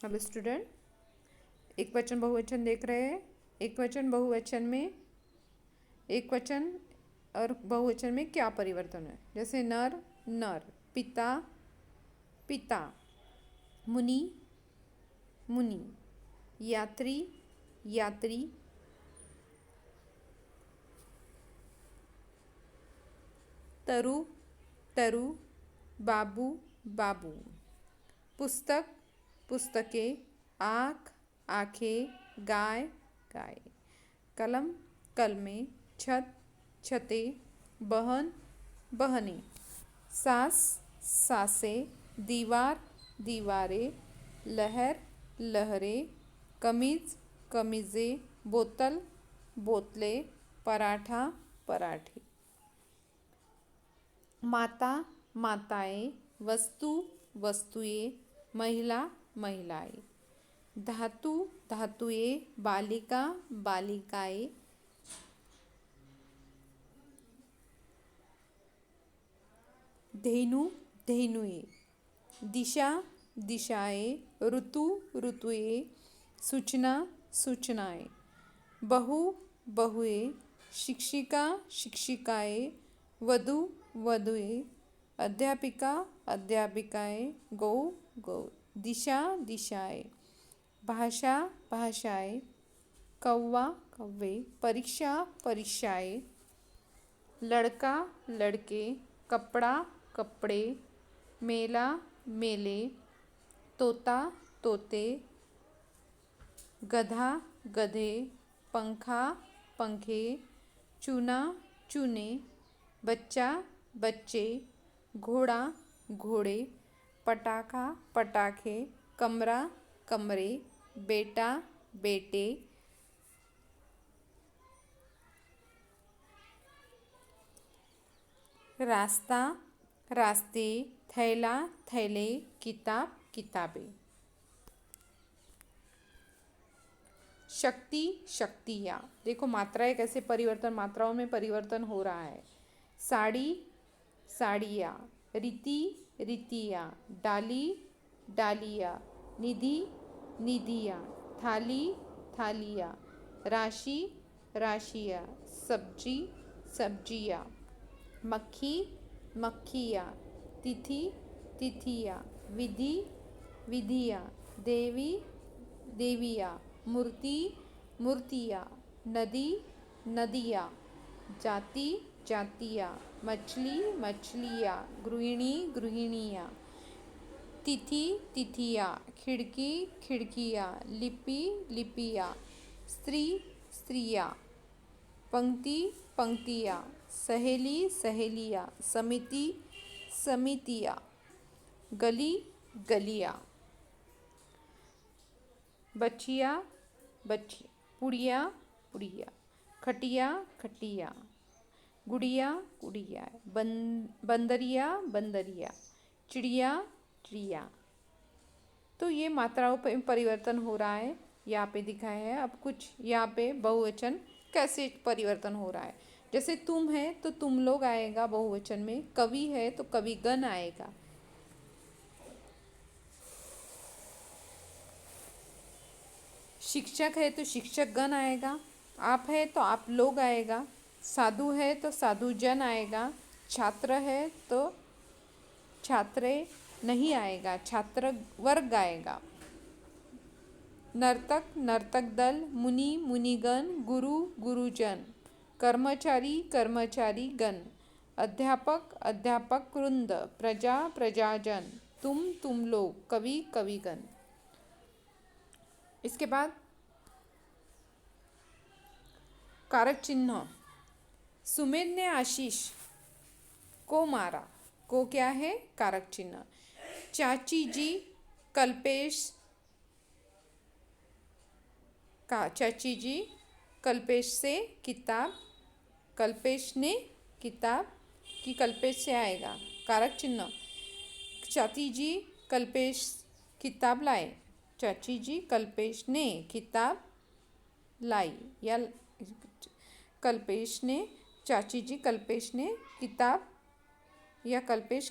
Hello student, एक वचन बहुवचन देख रहे हैं। एक वचन बहुवचन में एक वचन और बहुवचन में क्या परिवर्तन है? जैसे नर नर, पिता पिता, मुनि मुनि, यात्री यात्री, तरु तरु, बाबू बाबू, पुस्तक पुस्तकें, आँख आँखें, गाय गाय, कलम कलमें, छत छतें, बहन बहनें, सास सासें, दीवार दीवारें, लहर लहरें, कमीज कमीज़ें, बोतल बोतलें, पराठा पराठे, माता माताएं, वस्तु वस्तुएं, महिला महिलाएं, धातु धातुएं, बालिका बालिकाएं, धेनु धेनुएं, दिशा दिशाएं, ऋतु ऋतुएं, सूचना सूचनाएं, बहु बहुएं, शिक्षिका शिक्षिकाएं, वधु वधुएं, अध्यापिका अध्यापिकाएं, गौ गौ, दिशा दिशाएं, भाषा भाषाएं, कौवा कौवे, परीक्षा परीक्षाएं, लड़का लड़के, कपड़ा कपड़े, मेला मेले, तोता तोते, गधा गधे, पंखा पंखे, चूना चूने, बच्चा बच्चे, घोड़ा घोड़े, पटाखा पटाखे, कमरा कमरे, बेटा बेटे, रास्ता रास्ते, थैला थैले, किताब किताबें, शक्ति शक्तियाँ। देखो मात्राएं कैसे परिवर्तन, मात्राओं में परिवर्तन हो रहा है। साड़ी साड़ियाँ, रीति रीतियाँ, डाली डालियाँ, निधि निधियाँ, थाली थालियाँ, राशि राशियाँ, सब्जी सब्जियाँ, मक्खी मक्खियाँ, तिथि तिथियाँ, विधि विधियाँ, देवी देवियाँ, मूर्ति मूर्तियाँ, नदी नदियाँ, जाति जातियाँ, मछली मछलियाँ, गृहिणी गृहिणियाँ, तिथि तिथियाँ, खिड़की खिड़कियाँ, लिपि लिपियाँ, स्त्री स्त्रियाँ, पंक्ति पंक्तियाँ, सहेली सहेलियाँ, समिति समितियाँ, गली गलियाँ, बचिया बचिया, पुड़िया पुड़िया, खटिया खटिया, गुड़िया गुड़िया, बंदरिया बंदरिया, चिड़िया चिड़िया। तो ये मात्राओं पर परिवर्तन हो रहा है, यहाँ पे दिखाया है। अब कुछ यहाँ पे बहुवचन कैसे परिवर्तन हो रहा है। जैसे तुम है तो तुम लोग आएगा बहुवचन में, कवि है तो कविगण आएगा, शिक्षक है तो शिक्षक गण आएगा, आप है तो आप लोग आएगा, साधु है तो साधु जन आएगा, छात्र है तो छात्रे नहीं आएगा, छात्र वर्ग आएगा, नर्तक नर्तक दल, मुनि मुनिगण, गुरु गुरुजन, कर्मचारी कर्मचारी गण, अध्यापक अध्यापक वृंद, प्रजा प्रजाजन, तुम लोग, कवि कविगण। इसके बाद कारक चिन्ह, सुमेध ने आशीष को मारा, को क्या है? कारक चिन्ह। चाची जी कल्पेश का, चाची जी कल्पेश से किताब, कल्पेश ने किताब की, कल्पेश से आएगा कारक चिन्ह। चाची जी कल्पेश किताब लाए, चाची जी कल्पेश ने किताब लाई, या कल्पेश ने, चाची जी कल्पेश ने किताब, या कल्पेश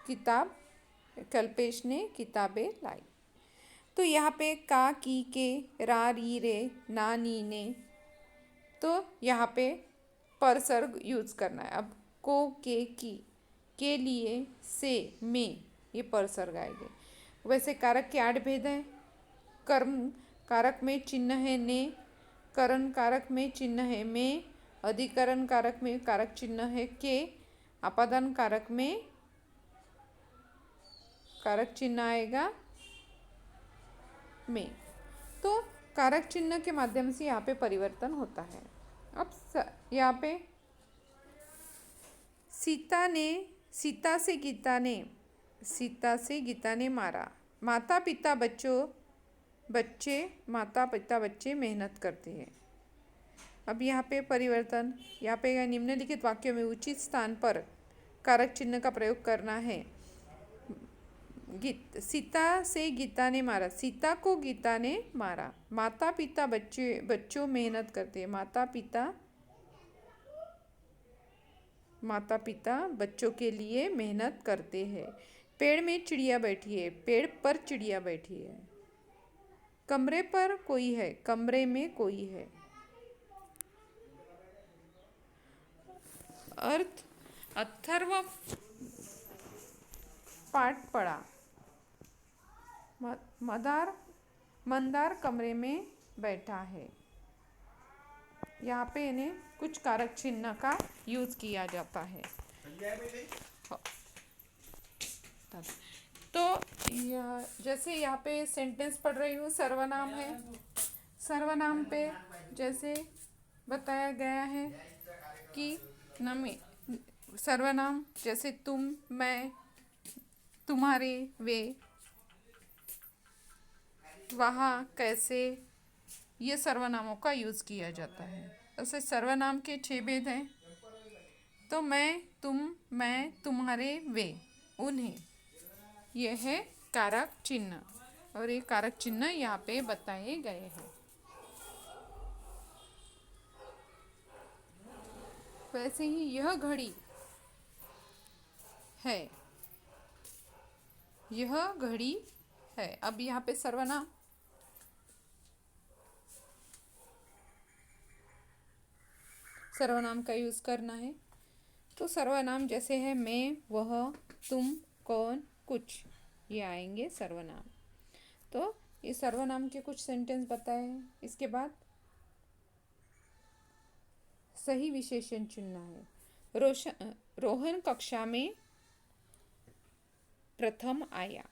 किताब, कल्पेश ने किताबें लाई। तो यहाँ पे का की के रा री रे ना नी ने, तो यहाँ पे परसर्ग यूज करना है। अब को के की के लिए से में, ये परसर्ग आएंगे। वैसे कारक के 8 भेद हैं। कर्म कारक में चिन्ह है ने, करण कारक में चिन्ह है में, अधिकरण कारक में कारक चिन्ह है के, अपादान कारक में कारक चिन्ह आएगा में। तो कारक चिन्ह के माध्यम से यहाँ पे परिवर्तन होता है। अब यहाँ पे सीता से गीता ने मारा। माता पिता बच्चे मेहनत करते हैं। अब यहाँ पे परिवर्तन, यहाँ पे निम्नलिखित वाक्यों में उचित स्थान पर कारक चिन्ह का प्रयोग करना है। सीता से गीता ने मारा, सीता को गीता ने मारा। माता पिता बच्चों मेहनत करते हैं। माता पिता बच्चों के लिए मेहनत करते हैं। पेड़ में चिड़िया बैठी है, पेड़ पर चिड़िया बैठी है। कमरे पर कोई है, कमरे में कोई है। अर्थ अथर्व पाठ पढ़ा। मंदार कमरे में बैठा है। यहाँ पे इन्हें कुछ कारक चिन्ह का यूज किया जाता है। तो जैसे यहाँ पे सेंटेंस पढ़ रही हूँ, सर्वनाम है। सर्वनाम पे जैसे बताया गया है कि सर्वनाम जैसे तुम, मैं, तुम्हारे, वे, वहाँ, कैसे, ये सर्वनामों का यूज़ किया जाता है। ऐसे सर्वनाम के 6 भेद हैं। तो मैं, तुम, मैं, तुम्हारे, वे, उन्हें, यह है कारक चिन्ह। और ये कारक चिन्ह यहाँ पे बताए गए हैं। वैसे ही यह घड़ी है, यह घड़ी है। अब यहाँ पे सर्वनाम का यूज़ करना है। तो सर्वनाम जैसे है मैं, वह, तुम, कौन, कुछ, ये आएंगे सर्वनाम। तो ये सर्वनाम के कुछ सेंटेंस बताए हैं। इसके बाद सही विशेषण चुनना है। रोहन कक्षा में प्रथम आया।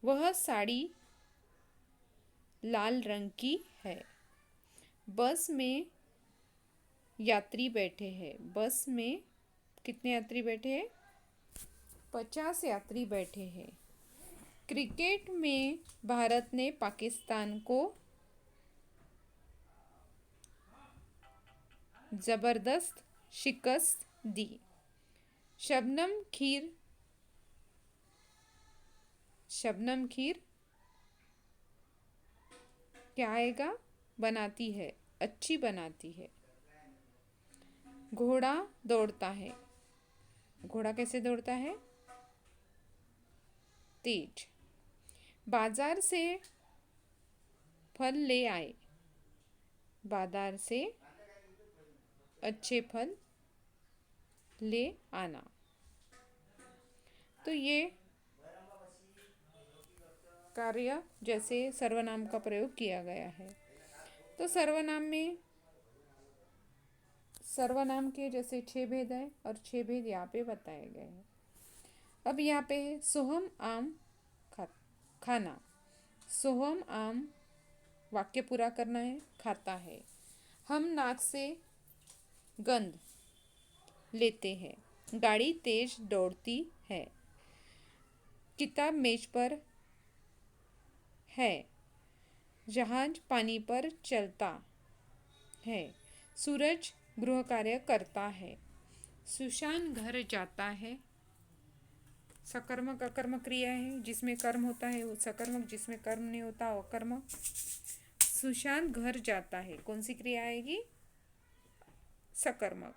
वह साड़ी लाल रंग की है। बस में यात्री बैठे हैं। बस में कितने यात्री बैठे हैं? 50 यात्री बैठे हैं। क्रिकेट में भारत ने पाकिस्तान को जबरदस्त शिकस्त दी। शबनम खीर क्या आएगा? बनाती है, अच्छी बनाती है। घोड़ा दौड़ता है। घोड़ा कैसे दौड़ता है? तेज। बाजार से फल ले आए। बाजार से अच्छे फल ले आना। तो ये कार्य जैसे सर्वनाम का प्रयोग किया गया है। तो सर्वनाम के जैसे 6 भेद हैं और 6 भेद यहाँ पे बताए गए हैं। अब यहाँ पे सोहम आम खाना। सोहम आम वाक्य पूरा करना है, खाता है। हम नाक से गंध लेते हैं। गाड़ी तेज दौड़ती है। किताब मेज पर है। जहाज पानी पर चलता है। सूरज गृह कार्य करता है। सुशांत घर जाता है। सकर्मक अकर्मक क्रिया है, जिसमें कर्म होता है वो सकर्मक, जिसमें कर्म नहीं होता वो अकर्मक। सुशांत घर जाता है, कौन सी क्रिया आएगी? सकर्मक।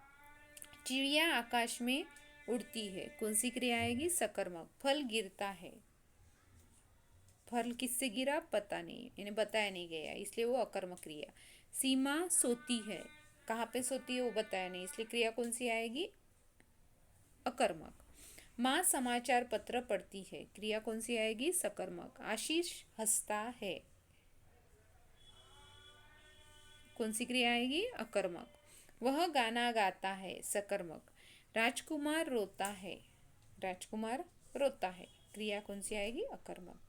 चिड़िया आकाश में उड़ती है, कौन सी क्रिया आएगी? सकर्मक। फल गिरता है। फल किससे गिरा पता नहीं, इन्हें बताया नहीं गया, इसलिए वो अकर्मक क्रिया। सीमा सोती है, कहाँ पे सोती है वो बताया नहीं, इसलिए क्रिया कौन सी आएगी, अकर्मक। माँ समाचार पत्र पढ़ती है, क्रिया कौन सी आएगी, सकर्मक। आशीष हंसता है, कौन सी क्रिया आएगी, अकर्मक। वह गाना गाता है, सकर्मक। राजकुमार रोता है, राजकुमार रोता है, क्रिया कौन सी आएगी, अकर्मक।